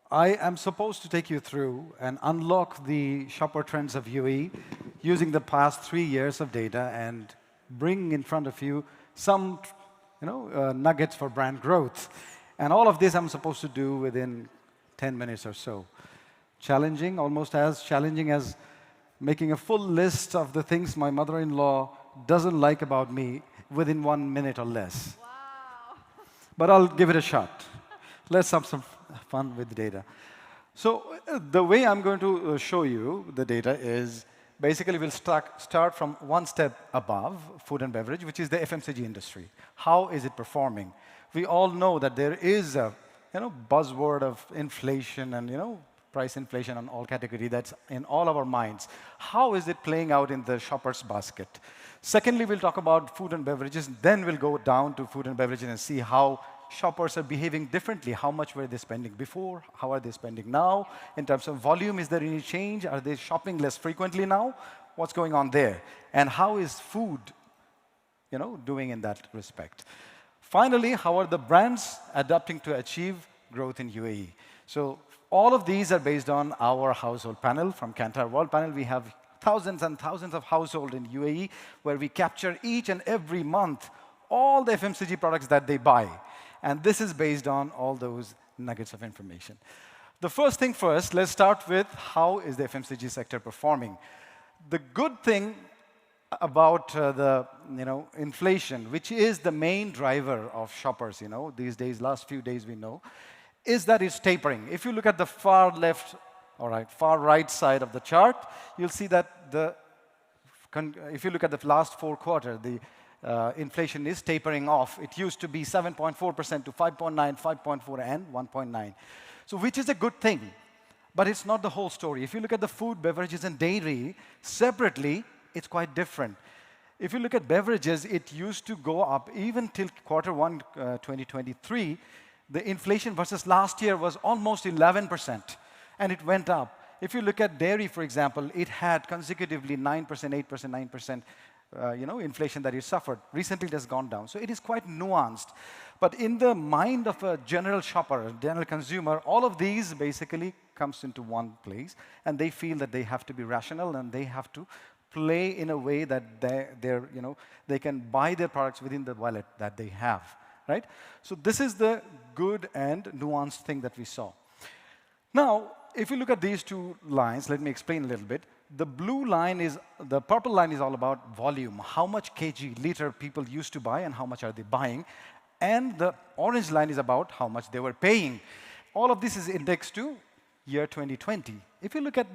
I am supposed to take you through and unlock the shopper trends of UAE using the past 3 years of data and bring in front of you some nuggets for brand growth. And all of this I'm supposed to do within 10 minutes or so. Challenging, almost as challenging as making a full list of the things my mother-in-law doesn't like about me within 1 minute or less. Wow. But I'll give it a shot. Let's have some fun with data. So the way I'm going to show you the data is basically we'll start from one step above food and beverage, which is the FMCG industry. How is it performing? We all know that there is a buzzword of inflation and price inflation on all category that's in all our minds. How is it playing out in the shopper's basket? Secondly, we'll talk about food and beverages. Then we'll go down to food and beverages and see how shoppers are behaving differently. How much were they spending before? How are they spending now? In terms of volume, is there any change? Are they shopping less frequently now? What's going on there? And how is food doing in that respect? Finally, how are the brands adapting to achieve growth in UAE? So all of these are based on our household panel from Kantar Worldpanel. We have thousands and thousands of households in UAE where we capture each and every month all the FMCG products that they buy. And this is based on all those nuggets of information. The first thing first, let's start with how is the FMCG sector performing. The good thing about the inflation, which is the main driver of shoppers, these days, last few days we know, is that it's tapering. If you look at the far left, far right side of the chart, you'll see that if you look at the last 4 quarters, the inflation is tapering off. It used to be 7.4% to 5.9, 5.4, and 1.9. So which is a good thing, but it's not the whole story. If you look at the food, beverages, and dairy separately, it's quite different. If you look at beverages, it used to go up even till Q1 2023. The inflation versus last year was almost 11%, and it went up. If you look at dairy, for example, it had consecutively 9%, 8%, 9%, inflation that it suffered. Recently, it has gone down. So it is quite nuanced. But in the mind of a general shopper, a general consumer, all of these basically comes into one place, and they feel that they have to be rational and they have to play in a way that they can buy their products within the wallet that they have. Right? So this is the good and nuanced thing that we saw. Now, if you look at these two lines, let me explain a little bit. The purple line is all about volume. How much liter people used to buy and how much are they buying. And the orange line is about how much they were paying. All of this is indexed to year 2020. If you look at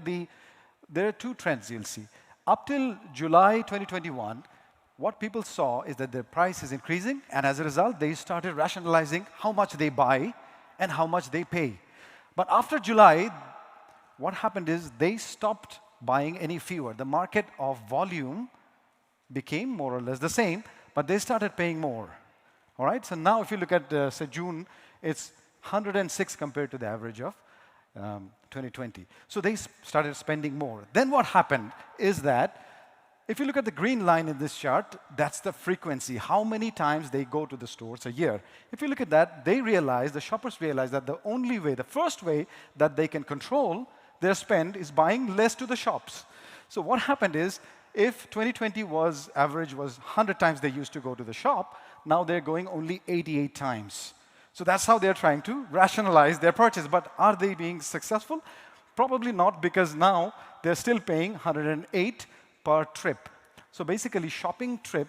there are two trends you'll see. Up till July 2021, what people saw is that their price is increasing, and as a result, they started rationalizing how much they buy and how much they pay. But after July, what happened is they stopped buying any fewer. The market of volume became more or less the same, but they started paying more. All right? So now if you look at, say, June, it's 106 compared to the average of 2020. So they started spending more. Then what happened is that if you look at the green line in this chart, that's the frequency, how many times they go to the stores a year. If you look at that, the shoppers realize that the first way that they can control their spend is buying less to the shops. So what happened is, if 2020 average was 100 times they used to go to the shop, now they're going only 88 times. So that's how they're trying to rationalize their purchase. But are they being successful? Probably not, because now they're still paying 108 per trip. So basically, shopping trip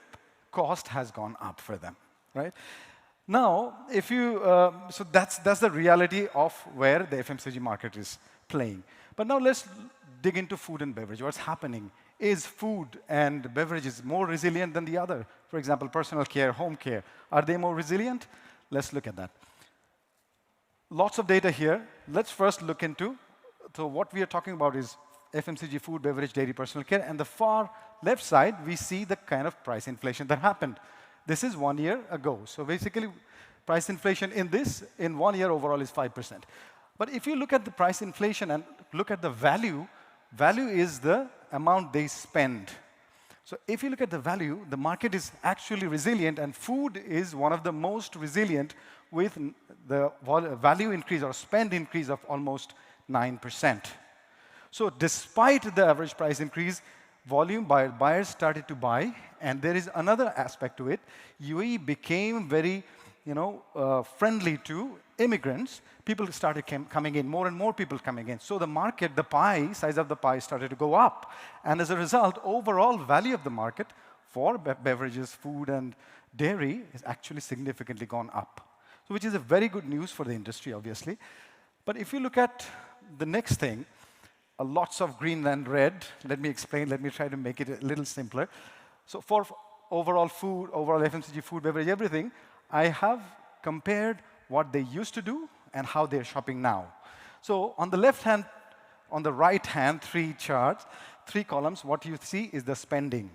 cost has gone up for them, right? Now, so that's the reality of where the FMCG market is playing. But now let's dig into food and beverage. What's happening? Is food and beverages more resilient than the other? For example, personal care, home care. Are they more resilient? Let's look at that. Lots of data here. Let's first look into, so what we are talking about is FMCG, food, beverage, dairy, personal care. And the far left side, we see the kind of price inflation that happened. This is 1 year ago. So basically, price inflation in 1 year overall is 5%. But if you look at the price inflation and look at the value is the amount they spend. So if you look at the value, the market is actually resilient, and food is one of the most resilient with the value increase or spend increase of almost 9%. So despite the average price increase, volume buyers started to buy, and there is another aspect to it. UAE became very friendly to immigrants. People started coming in, more and more people coming in. So the market, the size of the pie started to go up. And as a result, overall value of the market for beverages, food, and dairy has actually significantly gone up. So which is a very good news for the industry, obviously. But if you look at the next thing, lots of green and red. Let me explain. Let me try to make it a little simpler. So for overall food, overall FMCG food, beverage, everything, I have compared what they used to do and how they're shopping now. So on the left hand, on the right hand, 3 charts, 3 columns, what you see is the spending.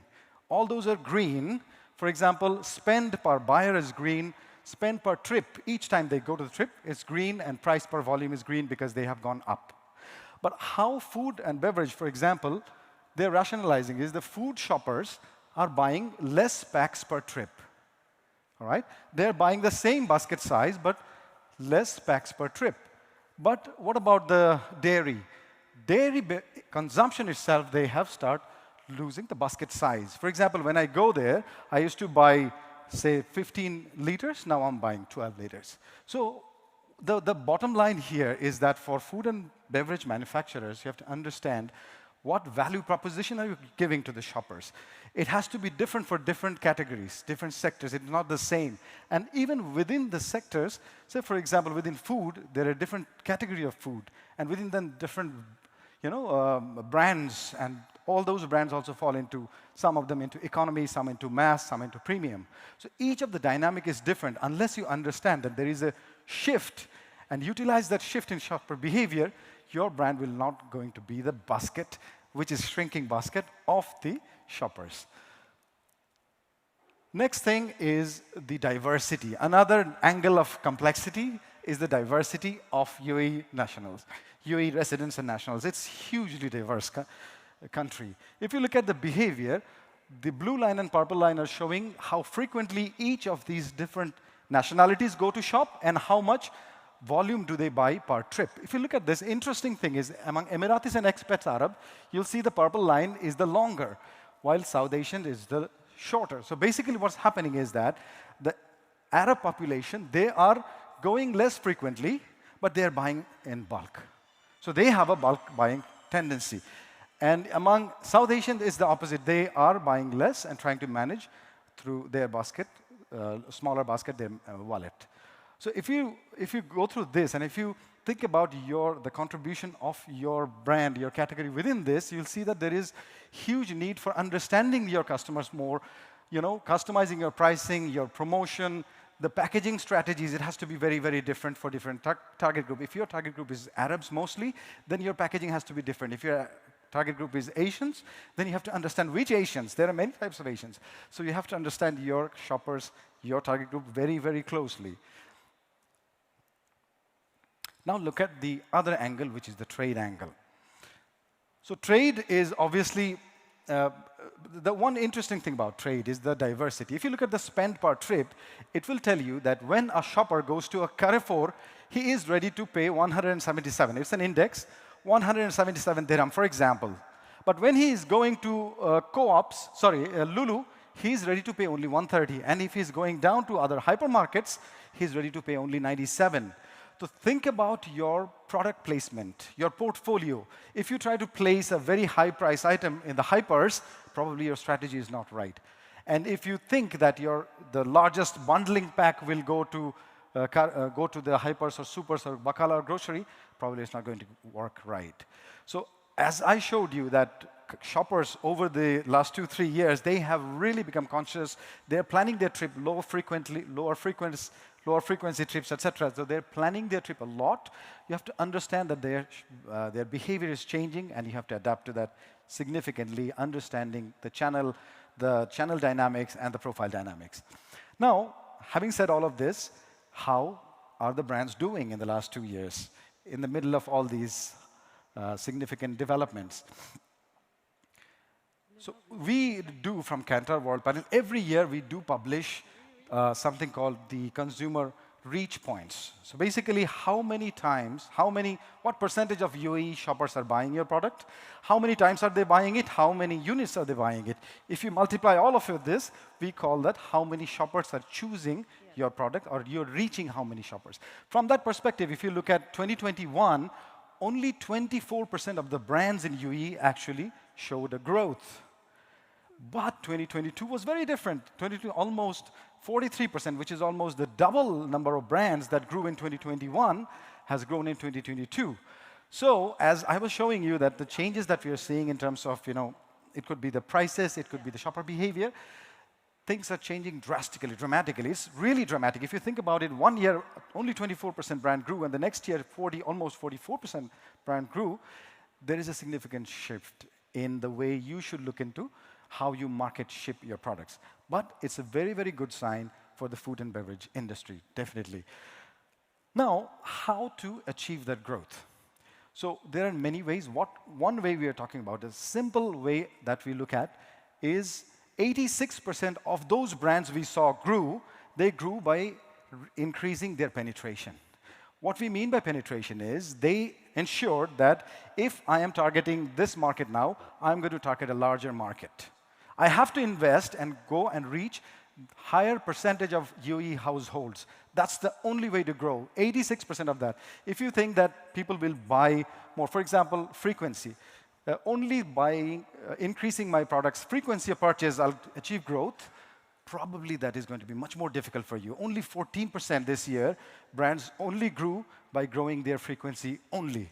All those are green. For example, spend per buyer is green. Spend per trip, each time they go to the trip, is green, and price per volume is green because they have gone up. But how food and beverage, for example, they're rationalizing is the food shoppers are buying less packs per trip. All right? They're buying the same basket size, but less packs per trip. But what about the dairy? Dairy consumption itself, they have started losing the basket size. For example, when I go there, I used to buy, say, 15 liters. Now I'm buying 12 liters. So the bottom line here is that for food and beverage manufacturers, you have to understand what value proposition are you giving to the shoppers. It has to be different for different categories, different sectors. It's not the same. And even within the sectors, say, for example, within food, there are different categories of food. And within them, different brands. And all those brands also fall into, some of them into economy, some into mass, some into premium. So each of the dynamic is different unless you understand that there is a shift and utilize that shift in shopper behavior. Your brand will not going to be the basket, which is shrinking basket of the shoppers. Next thing is the diversity. Another angle of complexity is the diversity of UAE nationals, UAE residents and nationals. It's hugely diverse country. If you look at the behavior, the blue line and purple line are showing how frequently each of these different nationalities go to shop and how much volume do they buy per trip. If you look at this, interesting thing is among Emiratis and expats Arab, you'll see the purple line is the longer, while South Asian is the shorter. So basically what's happening is that the Arab population, they are going less frequently, but they're buying in bulk. So they have a bulk buying tendency. And among South Asian is the opposite. They are buying less and trying to manage through their basket, smaller basket, their wallet. So if you go through this, and if you think about the contribution of your brand, your category within this, you'll see that there is huge need for understanding your customers more, customizing your pricing, your promotion, the packaging strategies. It has to be very, very different for different target group. If your target group is Arabs mostly, then your packaging has to be different. If your target group is Asians, then you have to understand which Asians. There are many types of Asians. So you have to understand your shoppers, your target group very, very closely. Now look at the other angle, which is the trade angle. So trade is obviously, the one interesting thing about trade is the diversity. If you look at the spend per trip, it will tell you that when a shopper goes to a Carrefour, he is ready to pay 177. It's an index, 177 dirham, for example. But when he is going to Lulu, he's ready to pay only 130. And if he's going down to other hypermarkets, he's ready to pay only 97. So think about your product placement, your portfolio. If you try to place a very high price item in the hypers, probably your strategy is not right. And if you think that the largest bundling pack will go to the hypers or supers or bakala or grocery, probably it's not going to work right. So as I showed you that shoppers over the last 2-3 years, they have really become conscious. They're planning their trip lower frequency trips, etc. So they're planning their trip a lot. You have to understand that their behavior is changing, and you have to adapt to that significantly, understanding the channel dynamics and the profile dynamics. Now, having said all of this, how are the brands doing in the last 2 years in the middle of all these significant developments? So we do from Kantar Worldpanel, every year we do publish something called the Consumer reach points. So basically, what percentage of UAE shoppers are buying your product? How many times are they buying it? How many units are they buying it? If you multiply all of this, we call that how many shoppers are choosing your product, or you're reaching how many shoppers. From that perspective, if you look at 2021, only 24% of the brands in UAE actually showed a growth. But 2022 was very different. 2022, almost 43%, which is almost the double number of brands that grew in 2021, has grown in 2022. So, as I was showing you that the changes that we are seeing in terms of, it could be the prices, it could be the shopper behavior, things are changing drastically, dramatically. It's really dramatic. If you think about it, 1 year, only 24% brand grew, and the next year, almost 44% brand grew. There is a significant shift in the way you should look into how you market, ship your products. But it's a very, very good sign for the food and beverage industry, definitely. Now, how to achieve that growth? So there are many ways. One way we are talking about, a simple way that we look at, is 86% of those brands we saw they grew by increasing their penetration. What we mean by penetration is they ensured that if I am targeting this market now, I'm going to target a larger market. I have to invest and go and reach higher percentage of UAE households. That's the only way to grow, 86% of that. If you think that people will buy more, for example, frequency, only by increasing my product's frequency of purchase, I'll achieve growth. Probably that is going to be much more difficult for you. Only 14% this year, brands only grew by growing their frequency only.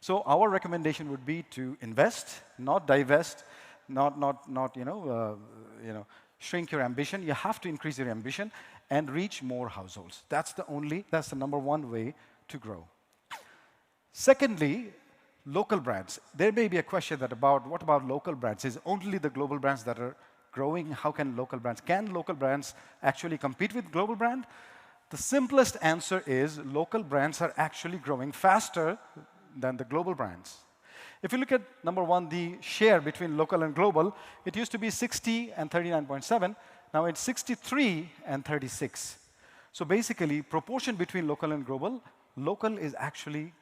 So our recommendation would be to invest, not divest, not shrink your ambition. You have to increase your ambition and reach more households. That's the number one way to grow. Secondly, local brands. There may be a question what about local brands? Is only the global brands that are growing? How can local brands actually compete with global brand? The simplest answer is local brands are actually growing faster than the global brands. If you look at number one, the share between local and global, it used to be 60 and 39.7. Now it's 63 and 36. So basically, proportion between local and global, local is actually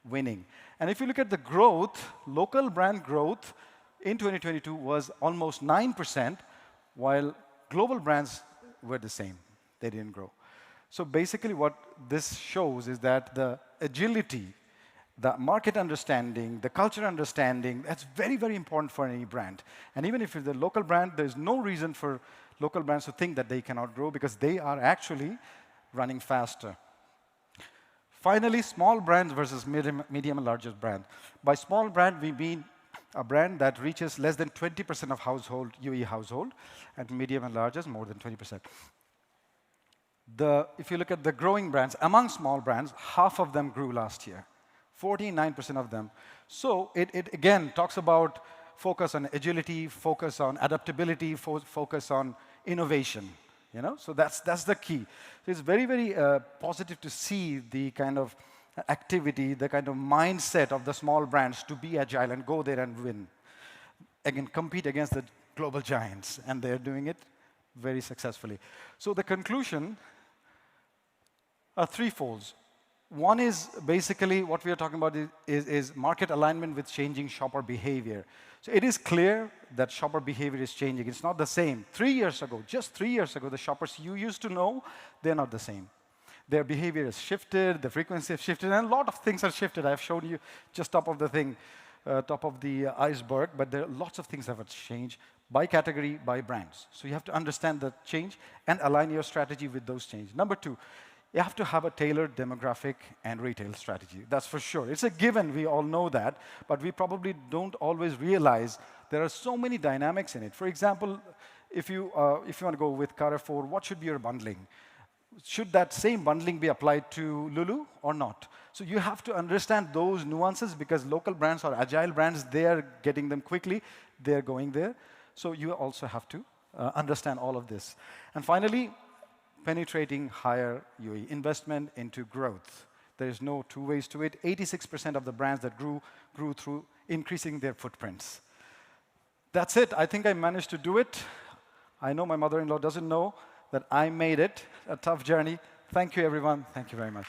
winning. And if you look at the growth, local brand growth in 2022 was almost 9%, while global brands were the same. They didn't grow. So basically what this shows is that the agility, the market understanding, the culture understanding, that's very, very important for any brand. And even if it's a local brand, there's no reason for local brands to think that they cannot grow because they are actually running faster. Finally, small brands versus medium and larger brand. By small brand, we mean a brand that reaches less than 20% of UAE household, and medium and large is more than 20%. If you look at the growing brands, among small brands, half of them grew last year. 49% of them. So it again talks about focus on agility, focus on adaptability, focus on innovation. So that's the key. So it's very, very positive to see the kind of activity, the kind of mindset of the small brands to be agile and go there and win. Again, compete against the global giants, and they're doing it very successfully. So the conclusion are threefold. One is basically what we are talking about is market alignment with changing shopper behavior. So it is clear that shopper behavior is changing. It's not the same. 3 years ago, just 3 years ago, the shoppers you used to know, they're not the same. Their behavior has shifted, the frequency has shifted, and a lot of things are shifted. I've shown you just top of the iceberg, but there are lots of things that have changed by category, by brands. So you have to understand the change and align your strategy with those changes. Number two, you have to have a tailored demographic and retail strategy. That's for sure. It's a given. We all know that. But we probably don't always realize there are so many dynamics in it. For example, if you want to go with Carrefour, what should be your bundling? Should that same bundling be applied to Lulu or not? So you have to understand those nuances because local brands or agile brands, they are getting them quickly. They're going there. So you also have to understand all of this. And finally, penetrating higher UAE investment into growth. There is no two ways to it. 86% of the brands that grew through increasing their footprints. That's it. I think I managed to do it. I know my mother-in-law doesn't know that I made it a tough journey, Thank you, everyone. Thank you very much.